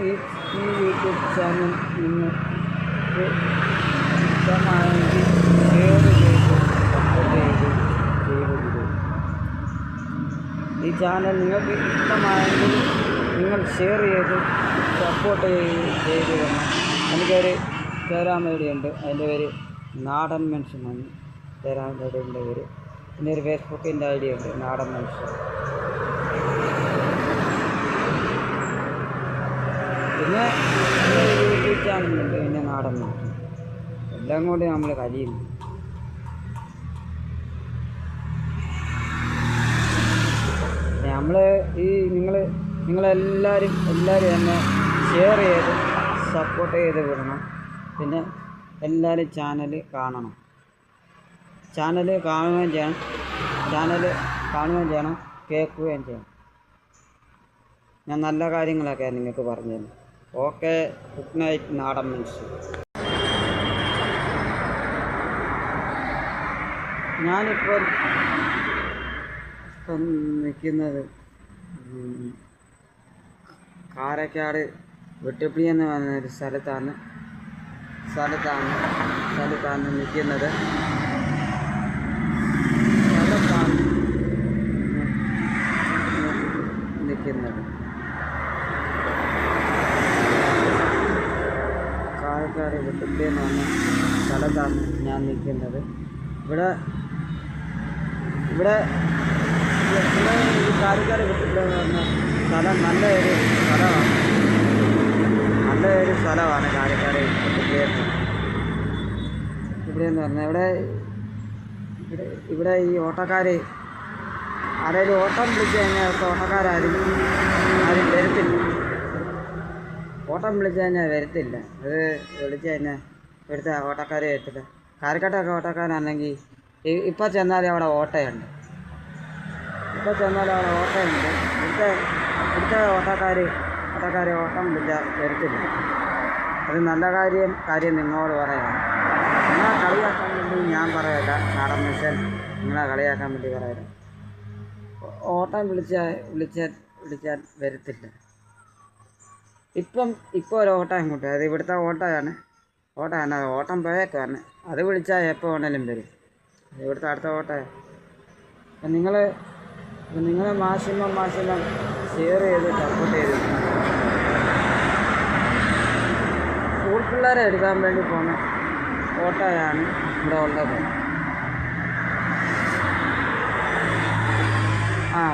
ഈ YouTube channel നിങ്ങൾക്ക് ഇഷ്ടമായെങ്കിൽ ഷെയർ ചെയ്ത് സപ്പോർട്ട് ചെയ്ത് ഈ ചാനൽ നിങ്ങൾക്ക് ഇഷ്ടമായെങ്കിൽ നിങ്ങൾ ഷെയർ ചെയ്ത് സപ്പോർട്ട് ചെയ്ത് വേണം. എനിക്കൊരു ഇൻസ്റ്റാഗ്രാം ഐ ഡി ഉണ്ട്, അതിൻ്റെ പേര് നാടൻ മനുഷ്യനാണ്. ഇൻസ്റ്റാഗ്രാം ഐ ഡിൻ്റെ പേര്. പിന്നെ ഒരു ഫേസ്ബുക്കിൻ്റെ ഐ ഡി ഉണ്ട്, നാടൻ മനുഷ്യൻ. പിന്നെ യൂട്യൂബ് ചാനലുണ്ട്, പിന്നെ നാടൻ മനുഷ്യൻ. എല്ലാം കൂടി നമ്മൾ കഴിയുന്നു. നമ്മൾ ഈ നിങ്ങളെല്ലാവരും എന്നെ ഷെയർ ചെയ്ത് സപ്പോർട്ട് ചെയ്ത് വിടണം. പിന്നെ എല്ലാവരും ചാനൽ കാണണം, ചാനൽ കാണുകയും ചെയ്യണം, കേൾക്കുകയും ചെയ്യണം. ഞാൻ നല്ല കാര്യങ്ങളൊക്കെ നിങ്ങൾക്ക് പറഞ്ഞു തരും. ഓക്കെ, ഗുഡ് നൈറ്റ് നാടൻ മനുഷ്യൻ. ഞാനിപ്പോൾ നിൽക്കുന്നത് കാരക്കാട് വെട്ടുപ്പിളി എന്ന് പറയുന്നൊരു സ്ഥലത്താണ് നിൽക്കുന്നത്. കാരക്കാട് വെട്ടുപ്പിളി എന്ന് പറഞ്ഞ സ്ഥലത്താണ് ഞാൻ നിൽക്കുന്നത്. ഇവിടെ ഈ കാരക്കാട് വെട്ടുപ്പിളി എന്ന് പറഞ്ഞ സ്ഥലം നല്ലൊരു സ്ഥലമാണ്. കാരക്കാട് വെട്ടുപ്പിളി ഇവിടെയെന്ന് പറഞ്ഞാൽ ഇവിടെ ഈ ഓട്ടക്കാർ ആരെങ്കിലും ഓട്ടം വിളിച്ചു കഴിഞ്ഞാൽ ഓട്ടക്കാരും വരത്തില്ല. ഓട്ടം വിളിച്ചു കഴിഞ്ഞാൽ വരത്തില്ല. അത് വിളിച്ചു കഴിഞ്ഞാൽ ഇവിടുത്തെ ഓട്ടക്കാർ വരത്തില്ല. കാരക്കാട്ടൊക്കെ ഓട്ടക്കാരാണെങ്കിൽ ഇപ്പം ചെന്നാലും അവിടെ ഓട്ടമുണ്ട്. ഇവിടുത്തെ ഓട്ടക്കാർ ഓട്ടം വിളിച്ചാൽ വരത്തില്ല. അത് നല്ല കാര്യം നിങ്ങളോട് പറയാം. നിങ്ങളെ കളിയാക്കാൻ വേണ്ടി ഞാൻ പറയല്ല, നാടൻ മനുഷ്യൻ നിങ്ങളെ കളിയാക്കാൻ വേണ്ടി പറയല്ല. ഓട്ടം വിളിച്ചാൽ വരത്തില്ല. ഇപ്പം ഒരു ഓട്ടം ഇങ്ങോട്ട്, അത് ഇവിടുത്തെ ഓട്ടമാണ്. ഓട്ടം പോയേക്കാണ്. അത് വിളിച്ചാൽ എപ്പോൾ വേണേലും വരും. ഇവിടുത്തെ അടുത്ത ഓട്ടമാണ്. അപ്പം നിങ്ങൾ മാക്സിമം ഷെയർ ചെയ്ത് സപ്പോർട്ട് ചെയ്ത്. സ്കൂൾ പിള്ളേരെ എടുക്കാൻ വേണ്ടി പോകുന്ന ഓട്ടോയാണ് ഇവിടെ ഉള്ളത്.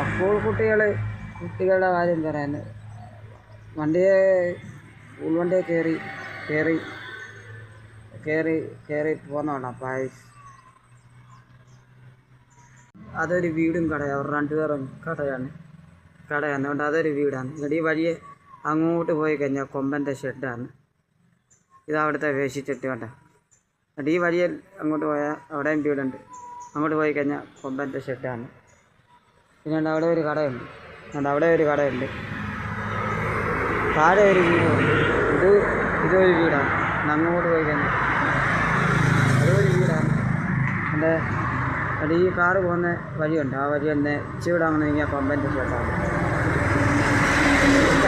സ്കൂൾ കുട്ടികളുടെ കാര്യം പറയാൻ സ്കൂൾ വണ്ടിയെ കയറി പോകുന്നതാണ്. അപ്പം അതൊരു വീടും കടയാണ്. അവർ രണ്ടുപേരും കടയാണ്. അതുകൊണ്ട് അതൊരു വീടാണ്. ഇവിടെ ഈ വഴിയെ അങ്ങോട്ട് പോയി കഴിഞ്ഞാൽ കൊമ്പൻ്റെ ഷെഡാണ്. ഇതവിടുത്തെ വേശിച്ചിട്ട് വേണ്ട. എന്നിട്ട് ഈ വഴിയെ അങ്ങോട്ട് പോയാൽ അവിടെയും വീടുണ്ട്. അങ്ങോട്ട് പോയി കഴിഞ്ഞാൽ കൊമ്പൻ്റെ ഷെഡാണ്. പിന്നെ അവിടെ ഒരു കടയുണ്ട്. താഴെ ഒരു വീടുണ്ട്. ഇതൊരു വീടാണ്. അങ്ങോട്ട് പോയി കഴിഞ്ഞാൽ അതൊരു വീടാണ്. ഈ കാറ് പോകുന്ന വഴിയുണ്ട്. ആ വഴി തന്നെ ഇച്ചിവിടെ അങ്ങനെ നീങ്ങിയാൽ കൊമ്പൻ്റെ ഷെഡാണ്.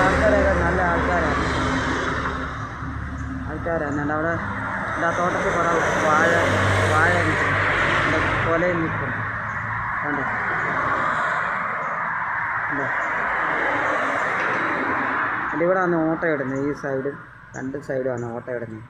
ആൾക്കാരൊക്കെ നല്ല ആൾക്കാരാണ്. അവിടെ തോട്ടത്തിൽ കുറേ വാഴ നിൽക്കും. കൊലയിൽ നിൽക്കും. കണ്ടോ? ഇവിടെ ആണ് ഓട്ട ഇടുന്നത്. ഈ സൈഡും രണ്ട് സൈഡുമാണ് ഓട്ട ഇടുന്നത്.